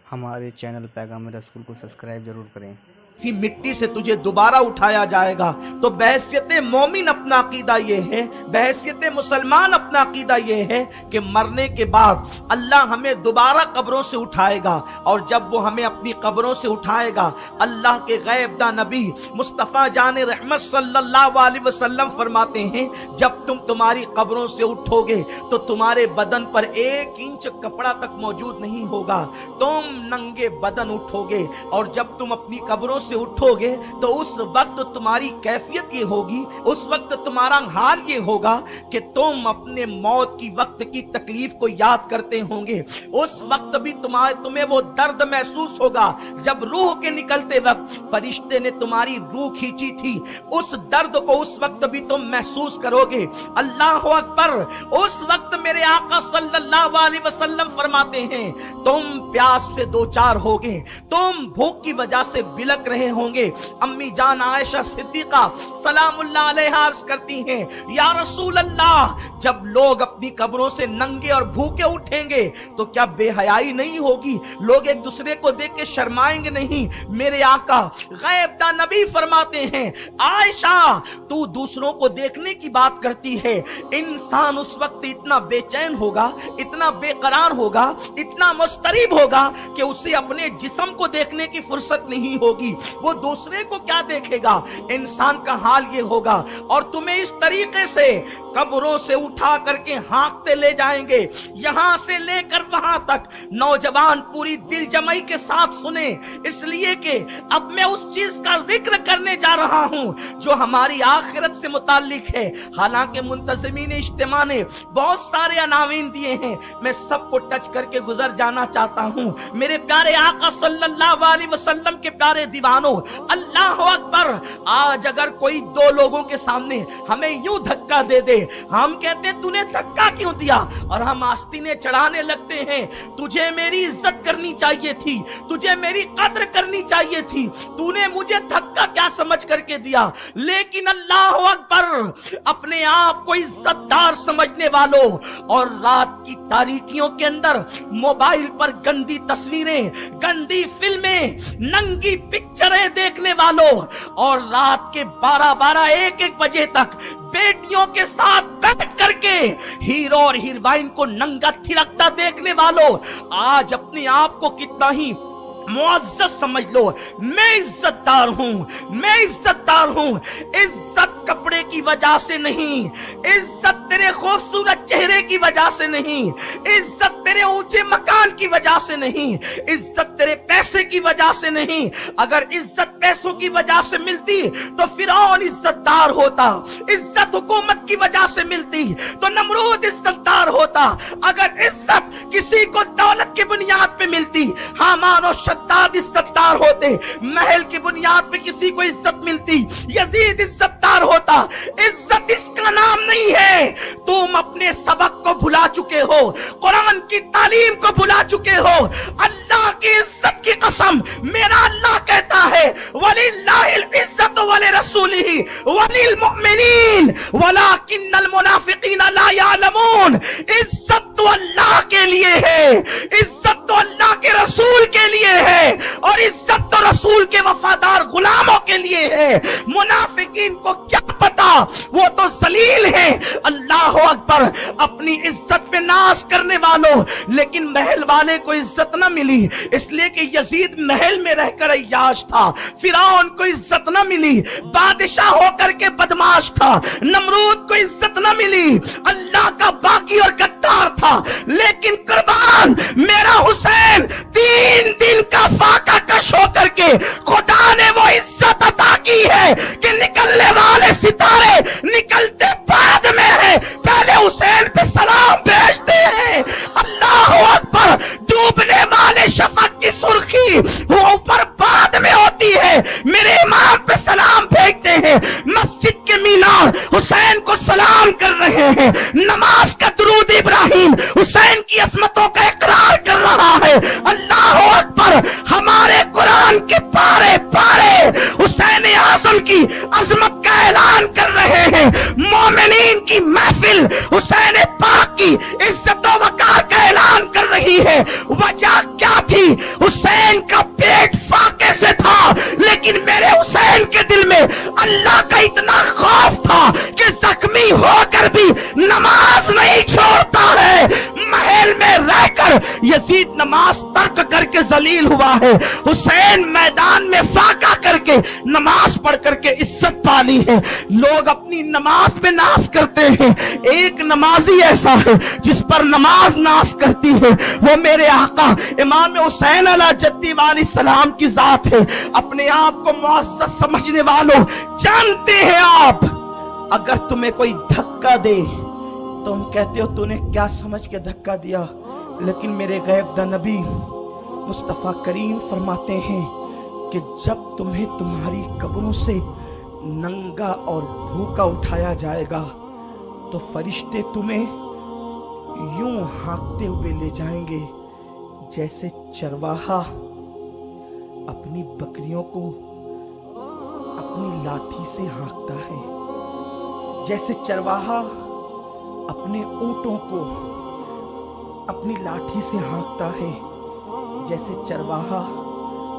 हमारे चैनल पैगाम रसूल को सब्सक्राइब जरूर करें। कि मिट्टी से तुझे दोबारा उठाया जाएगा। तो बहैसियत मोमिन अपना अकीदा ये है, बहैसियत मुसलमान अपना अकीदा ये है कि मरने के बाद अल्लाह हमें दोबारा कब्रों से उठाएगा, और जब वो हमें अपनी कब्रों से उठाएगा, अल्लाह के गैबदा नबी मुस्तफ़ा जान रहमत सल्लल्लाहु अलैहि वसल्लम फरमाते हैं, जब तुम तुम्हारी कब्रों से उठोगे तो तुम्हारे बदन पर 1 इंच कपड़ा तक मौजूद नहीं होगा, तुम नंगे बदन उठोगे। और जब तुम अपनी कब्रों से उठोगे तो उस वक्त तुम्हारी कैफियत ये होगी, उस वक्त तुम्हारा हाल ये होगा कि तुम अपने मौत की वक्त की तकलीफ को याद करते होंगे। उस वक्त भी तुम्हें वो दर्द महसूस होगा जब रूह के निकलते वक्त फरिश्ते ने तुम्हारी रूह खींची थी, उस दर्द को उस वक्त भी तुम महसूस करोगे। अल्लाह अकबर। उस वक्त मेरे आका सल्लल्लाहु अलैहि वसल्लम फरमाते हैं, तुम प्यास से दो चार होगे, तुम भूख की वजह से बिलक रहे होंगे। अम्मी जान आयशा सिद्दीका सलामुल्लाह अलैहा अर्ज करती हैं, या रसूल अल्लाह, जब लोग अपनी कब्रों से नंगे और भूखे उठेंगे तो क्या बेहयाई नहीं होगी? लोग एक दूसरे को देख के शर्माएंगे नहीं? मेरे आका गैबदा नबी फरमाते हैं, आयशा तू दूसरों को देखने की बात करती है, इंसान उस वक्त इतना बेचैन होगा, इतना बेकरार होगा, इतना मुस्तरिब होगा कि उसे अपने जिस्म को देखने की फुर्सत नहीं होगी, वो दूसरे को क्या देखेगा? इंसान का हाल ये होगा। और तुम्हें इस तरीके से कब्रों से उठा करके हाँकते ले जाएंगे, यहां से लेकर वहां तक। नौजवान पूरी दिल जमाई के साथ सुने, इसलिए कि अब मैं उस चीज का जिक्र करने जा रहा हूं जो हमारी आखिरत से मुताल्लिक है। हालांकि मुंतज़िमीन इज्तिमा ने बहुत सारे अनावीन दिए हैं, मैं सबको टच करके गुजर जाना चाहता हूं। मेरे प्यारे आका सल्लल्लाहु अलैहि वसल्लम के प्यारे दीवानों, अल्लाह अकबर। आज अगर कोई 2 लोगों के सामने हमें यूं धक्का दे दे, हम कहते तूने धक्का क्यों दिया, और हम आस्तीने चढ़ाने लगते हैं, तुझे मेरी इज्जत करनी चाहिए थी, तुझे मेरी कद्र करनी चाहिए थी, तूने मुझे धक्का क्या समझ करके दिया। लेकिन अल्लाह अकबर, अपने आप को इज्जतदार समझने वालों और रात की तारीकियों के अंदर मोबाइल पर गंदी तस्वीरें, गंदी फिल्में, नंगी पिक्चरें देखने वालों, और रात के 12-12, 1-1 बजे तक बेटियों के साथ बैठ करके हीरो और हीरोइन को नंगा थिरकता देखने वालों, आज अपने आप को कितना ही मुअज़्ज़ज़ समझ लो। मैं इज्जतदार हूं, मैं इज्जतदार हूं। इज्जत कपड़े की वजह से नहीं, इज्जत तेरे खूबसूरत चेहरे की वजह से नहीं, इज्जत तेरे ऊंचे मकान की वजह से नहीं, इज्जत तेरे पैसे की वजह से नहीं। अगर इज्जत पैसों की वजह से मिलती तो फिरौन इज्जतदार होता, इज्जत हुकूमत की वजह से मिलती तो नमरूद इज्जतदार होता। अगर इज्जत किसी को दौलत की बुनियाद पे मिलती, हामान और शद्दाद इज्जतदार होते। महल की बुनियाद पे किसी को इज्जत मिलती, यजीद इज्जतदार होता। इज्जत इसका नाम नहीं है। तुम अपने सबक को भुला चुके हो, कुरान की तालीम को भुला चुके हो। अल्लाह की इज्जत की कसम, मेरा अल्लाह कहता है, वलिल्लाहिल इज्जत वलिरसूलिही वलिल मुमिनीन वलाकिन्नल मुनाफिकीन ला यअलमून। इज्जत तो अल्लाह के लिए है, इज्जत तो अल्लाह के रसूल के लिए है, और इज्जत तो रसूल के वफादार गुलामों के लिए है। मुनाफिकीन को क्या पता, वो तो जलील है। अल्लाह अकबर। अपनी इज्जत पे नाज करने वालों, लेकिन महल वाले को इज्जत न मिली, इसलिए कि यजीद महल में रहकर अय्याश था। फिरौन को इज्जत न मिली, बादशाह होकर के बदमाश था। नमरूद को इज्जत न मिली, अल्लाह का बागी और गद्दार था। लेकिन कुर्बान मेरा हुसैन 3 दिन का फाका कश होकर के खुदा ने वो इज्जत अता की है कि निकलने वाले सितारे निकलते बाद में है, पहले हुसैन पे सलाम भेजते हैं। अल्लाह अकबर। डूबने वाले शफक की सुर्खी वो ऊपर बाद में होती है, मेरे इमाम पे सलाम भेजते हैं। मस्जिद के मीनार हुसैन को सलाम कर रहे हैं। नमाज का दुरूद इब्राहिम हुसैन की अजमतों का इकरार कर रहा है। अल्लाह अकबर। हमारे कुरान के पारे पारे हुसैन आजम की अजमत का ऐलान कर रहे हैं। मोमिनीन की महफिल हुसैन पाक की इज्जत व वकार का ऐलान कर रही है। वजह क्या थी? यजीद नमाज तर्क करके जलील हुआ है, हुसैन मैदान में फाका करके नमाज पढ़ करके इज्जत पाली है। लोग अपनी नमाज पे नाज करते हैं, एक नमाजी ऐसा है जिस पर नमाज नाज करती है, वो मेरे आका इमाम हुसैन अला जद्दी वाली सलाम की जात है। अपने आप को मुअज़्ज़ज़ समझने वालों, जानते हैं आप, अगर तुम्हें कोई धक्का दे तो तुम कहते हो तूने क्या समझ के धक्का दिया, लेकिन मेरे गैब दा नबी मुस्तफा करीम फरमाते हैं कि जब तुम्हें तुम्हारी कब्रों से नंगा और भूखा उठाया जाएगा तो फरिश्ते तुम्हें यूं हाँकते हुए ले जाएंगे जैसे चरवाहा अपनी बकरियों को अपनी लाठी से हाँकता है, जैसे चरवाहा अपने ऊंटों को अपनी लाठी से हाँकता है, जैसे चरवाहा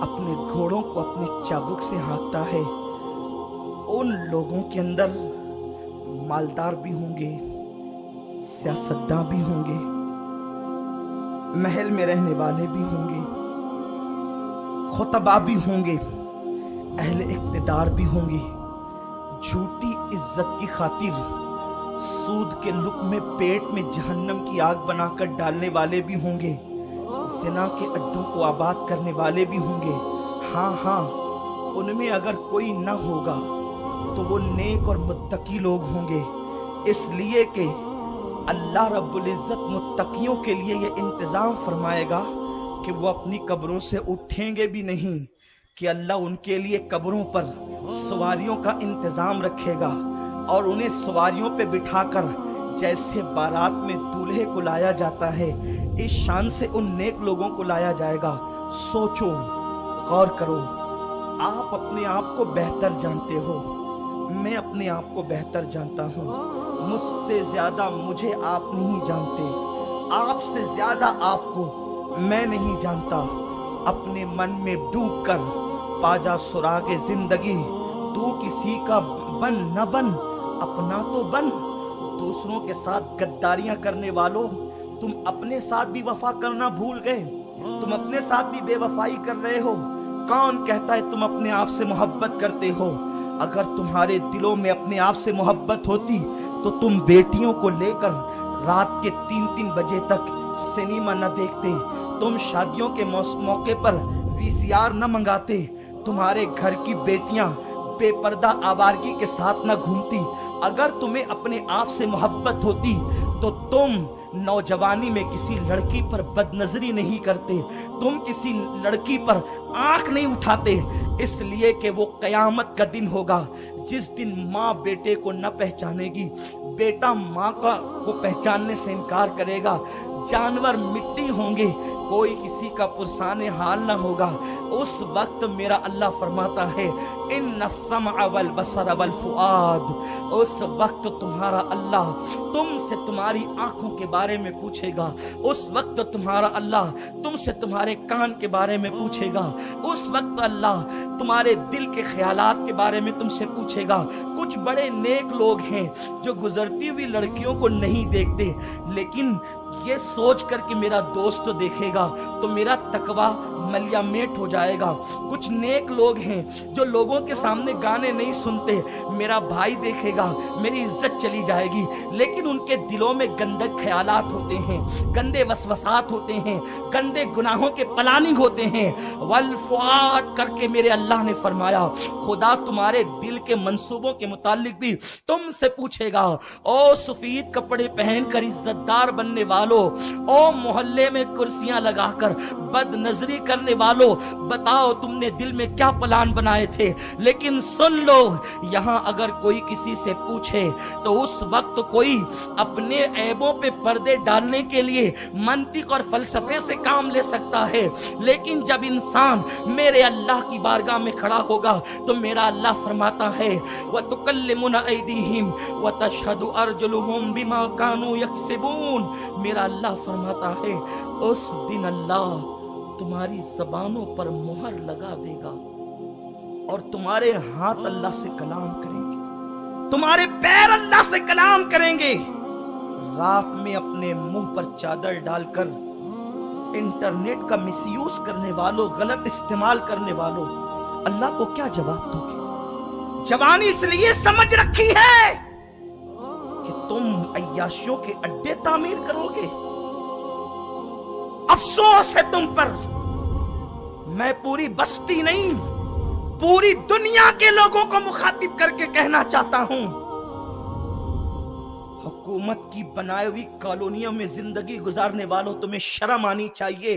अपने घोड़ों को अपने चाबुक से हाँकता है। उन लोगों के अंदर मालदार भी होंगे, सियासतदान भी होंगे, महल में रहने वाले भी होंगे, खुतबा भी होंगे, अहले इक्तिदार भी होंगे। झूठी इज्जत की खातिर सूद के लुक़्मे पेट में जहन्नम की आग बनाकर डालने वाले भी होंगे, ज़िना के अड्डों को आबाद करने वाले भी होंगे। हाँ, उनमें अगर कोई न होगा तो वो नेक और मुत्तकी लोग होंगे, इसलिए कि अल्लाह रब्बुल इज़्ज़त मुत्तकियों के लिए ये इंतज़ाम फरमाएगा कि वो अपनी कब्रों से उठेंगे भी नहीं, कि अल्लाह उनके लिए कब्रों पर सवारियों का इंतज़ाम रखेगा और उन्हें सवारियों पे बिठाकर जैसे बारात में दूल्हे को लाया जाता है, इस शान से उन नेक लोगों को लाया जाएगा। सोचो, गौर करो, आप अपने आप को बेहतर जानते हो, मैं अपने आप को बेहतर जानता हूँ, मुझसे ज्यादा मुझे आप नहीं जानते, आपसे ज्यादा आपको मैं नहीं जानता। अपने मन में डूब कर पाजा सुरागे जिंदगी, तू किसी का बन न बन, अपना तो बन। दूसरों के साथ गद्दारियां करने वालों, तुम अपने साथ भी वफा करना भूल गए, तुम अपने साथ भी बेवफाई कर रहे हो। कौन कहता है तुम अपने आप से मोहब्बत करते हो? अगर तुम्हारे दिलों में अपने आप से मोहब्बत होती तो तुम बेटियों को लेकर रात के 3-3 बजे तक सिनेमा न देखते, तुम शादियों के मौके पर वीसीआर न मंगाते, तुम्हारे घर की बेटियां बेपर्दा आवारगी के साथ न घूमती। अगर तुम्हें अपने आप से मोहब्बत होती तो तुम नौजवानी में किसी लड़की पर बदनजरी नहीं करते, तुम किसी लड़की पर आंख नहीं उठाते, इसलिए कि वो कयामत का दिन होगा जिस दिन माँ बेटे को न पहचानेगी, बेटा माँ को पहचानने से इनकार करेगा, जानवर मिट्टी होंगे, कोई किसी का पुरसाने हाल न होगा। उस वक्त मेरा अल्लाह फरमाता है इन्ना समअ वल बसर वल फुआद, उस वक्त तुम्हारा अल्लाह तुमसे तुम्हारी आंखों के बारे में पूछेगा, उस वक्त तुम्हारा अल्लाह तुमसे तुम्हारे कान के बारे में पूछेगा, उस वक्त अल्लाह तुम्हारे दिल के ख्यालात के बारे में तुमसे पूछेगा। कुछ बड़े नेक लोग हैं जो गुजरती हुई लड़कियों को नहीं देखते, लेकिन ये सोच कर कि मेरा दोस्त तो देखेगा तो मेरा तकवा मलियामेट हो जाएगा। कुछ नेक लोग हैं जो लोगों के सामने गाने नहीं सुनते, मेरा भाई देखेगा मेरी इज्जत चली जाएगी, लेकिन उनके दिलों में गंदे ख्यालात होते हैं, गंदे वसवसात होते हैं, गंदे गुनाहों के प्लानिंग होते हैं। वल फुआद करके मेरे अल्लाह ने फरमाया खुदा तुम्हारे दिल के मंसूबों के मुतालिक भी तुमसे पूछेगा। ओ सफेद कपड़े पहनकर इज्जतदार बनने वालों, ओ मोहल्ले में कुर्सियां लगाकर बदनजरी करने वालों, बताओ तुमने दिल में क्या प्लान बनाए थे। लेकिन सुन लो, यहां अगर कोई किसी से पूछे तो उस वक्त कोई अपने ऐबों पे पर्दे डालने के लिए मंतिक और फलसफे से काम ले सकता है, लेकिन जब इंसान मेरे अल्लाह की बारगाह में खड़ा होगा तो मेरा अल्लाह फरमाता है व तुकल्लिमुना ऐदीहिम व तशहदु अर्जुलुहुम बिमा कानू यक्सिबून। मेरा अल्लाह फरमाता है उस दिन अल्लाह तुम्हारी जबानों पर मुहर लगा देगा और तुम्हारे हाथ अल्लाह से कलाम करेंगे, तुम्हारे पैर अल्लाह से कलाम करेंगे। रात में अपने मुंह पर चादर डालकर इंटरनेट का मिसयूज करने वालों, गलत इस्तेमाल करने वालों, अल्लाह को क्या जवाब दोगे? जवानी इसलिए समझ रखी है कि तुम अय्याशियों के अड्डे तामीर करोगे। अफसोस है तुम पर। मैं पूरी बस्ती नहीं, पूरी दुनिया के लोगों को मुखातिब करके कहना चाहता हूं, हुकूमत की बनाई हुई कॉलोनियों में जिंदगी गुजारने वालों, तुम्हें शर्म आनी चाहिए।